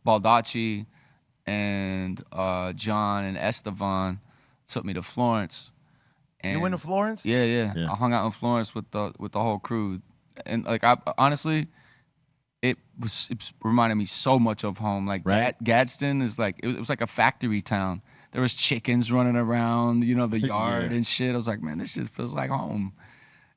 Baldacci and John and Estevan took me to Florence. And you went to Florence? Yeah. I hung out in Florence with the whole crew, and like I honestly, it reminded me so much of home. Like Gadsden is like it was like a factory town. There was chickens running around, the yard and shit. I was like, man, this shit feels like home.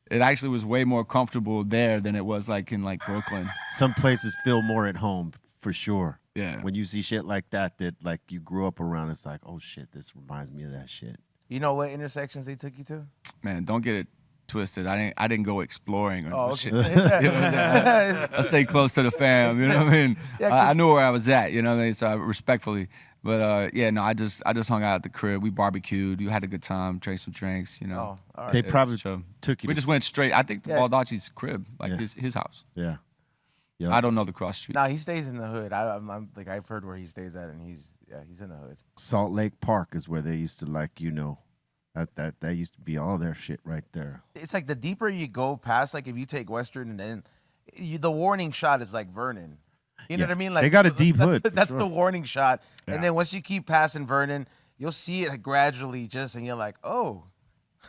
It actually was way more comfortable there than it was like in like Brooklyn. Some places feel more at home for sure. Yeah. When you see shit like that like you grew up around, it's like, oh shit, this reminds me of that shit. You know what intersections they took you to? Man, don't get it twisted. I didn't go exploring or okay. shit. You know what I'm saying? I stay close to the fam. You know what I mean? Yeah, I knew where I was at. You know what I mean? So respectfully. But yeah, no, I just hung out at the crib. We barbecued. You had a good time. Drank some drinks. Oh, all right. They probably took you. We just went straight. I think the Baldacci's crib, like his house. Yeah. Yep. I don't know the cross street. Nah, he stays in the hood. I'm like I've heard where he stays at, and he's in the hood. Salt Lake Park is where they used to that used to be all their shit right there. It's like the deeper you go past, like if you take Western, and then the warning shot is like Vernon. You know what I mean? Like they got a deep hood. That's the warning shot. Yeah. And then once you keep passing Vernon, you'll see it gradually and you're like, oh,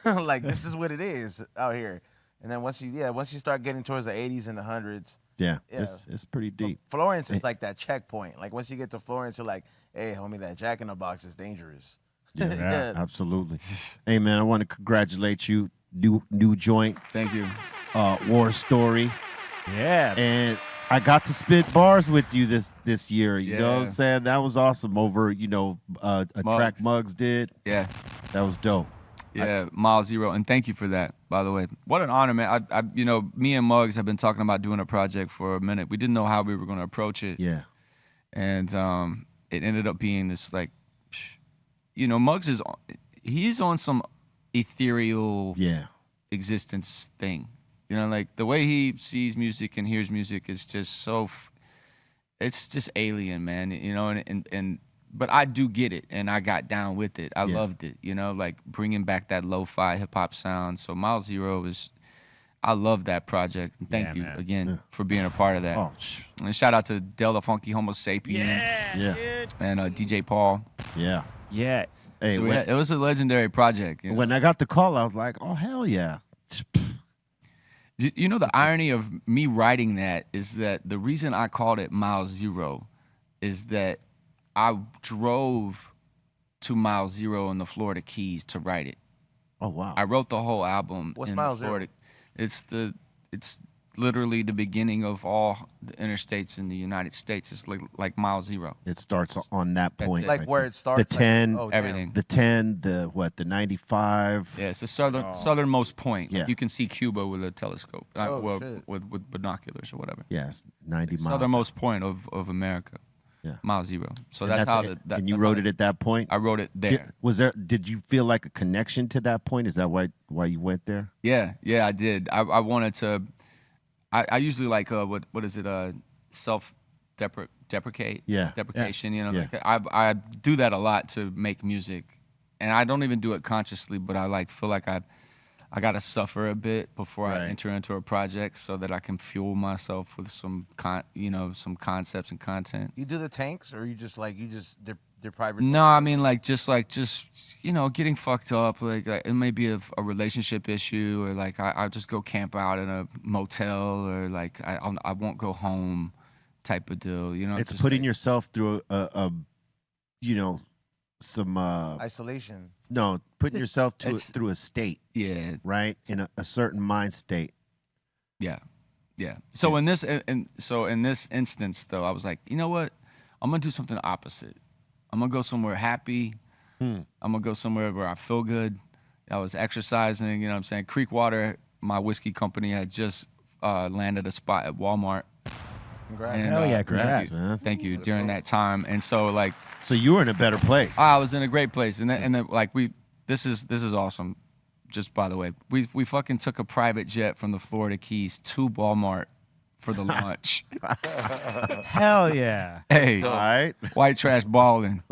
like this is what it is out here. And then once you start getting towards the 80s and the 100s. Yeah. It's pretty deep. Florence is like that checkpoint. Like once you get to Florence, you're like, hey, homie, that Jack in the Box is dangerous. Yeah, absolutely. Hey, man, I want to congratulate you. New joint. Thank you. War Story. Yeah. And I got to spit bars with you this year. You know what I'm saying? That was awesome over, a track Muggs did. Yeah. That was dope. Yeah, Mile Zero. And thank you for that, by the way. What an honor, man. I me and Muggs have been talking about doing a project for a minute. We didn't know how we were going to approach it. Yeah. And it ended up being this, like, Muggs he's on some ethereal existence thing. Like the way he sees music and hears music is just it's just alien, man. But I do get it, and I got down with it. I loved it, like bringing back that lo-fi hip hop sound. So Mile Zero I love that project. And thank you again for being a part of that. Oh, and shout out to Del the Funky Homo Sapien. Yeah. And DJ Paul. Yeah. Yeah. Hey, it was a legendary project. When I got the call, I was like, oh, hell yeah. The irony of me writing that is that the reason I called it Mile Zero is that I drove to Mile Zero in the Florida Keys to write it. Oh, wow. I wrote the whole album What's in Mile Florida. Zero? It's literally the beginning of all the interstates in the United States. It's like Mile Zero. It starts on that point. Like where it starts. The 10, everything. The 10, the 95. Yeah, it's the southernmost point. Yeah. You can see Cuba with a telescope, shit. with binoculars or whatever. Yes, 90 miles. Southernmost point of America. Yeah. Mile Zero. So And that's how and you wrote it at that point? I wrote it there. Did you feel like a connection to that point? Is that why you went there? Yeah, I did. I wanted to. I usually like what is it? Self-deprecate. Yeah. Deprecation. Yeah. Like I do that a lot to make music, and I don't even do it consciously, but I feel like I gotta suffer a bit before I enter into a project so that I can fuel myself with some some concepts and content. You do the tanks, or they're private? No, I mean just getting fucked up. Like it may be a relationship issue, or like I'll just go camp out in a motel, or like I won't go home, type of deal. It's putting yourself through some isolation. No, putting yourself through a state. Yeah. Right? In a certain mind state. Yeah. So in this instance though, I was like, you know what? I'm gonna do something opposite. I'm gonna go somewhere happy. I'm gonna go somewhere where I feel good. I was exercising, you know what I'm saying? Creekwater, my whiskey company, had just landed a spot at Walmart. Congrats. And, Hell yeah, congrats, man. Thank you. During that time. And so So you were in a better place. I was in a great place. And then this is awesome. Just by the way, we fucking took a private jet from the Florida Keys to Walmart for the lunch. Hell yeah. Hey, All right. white trash balling.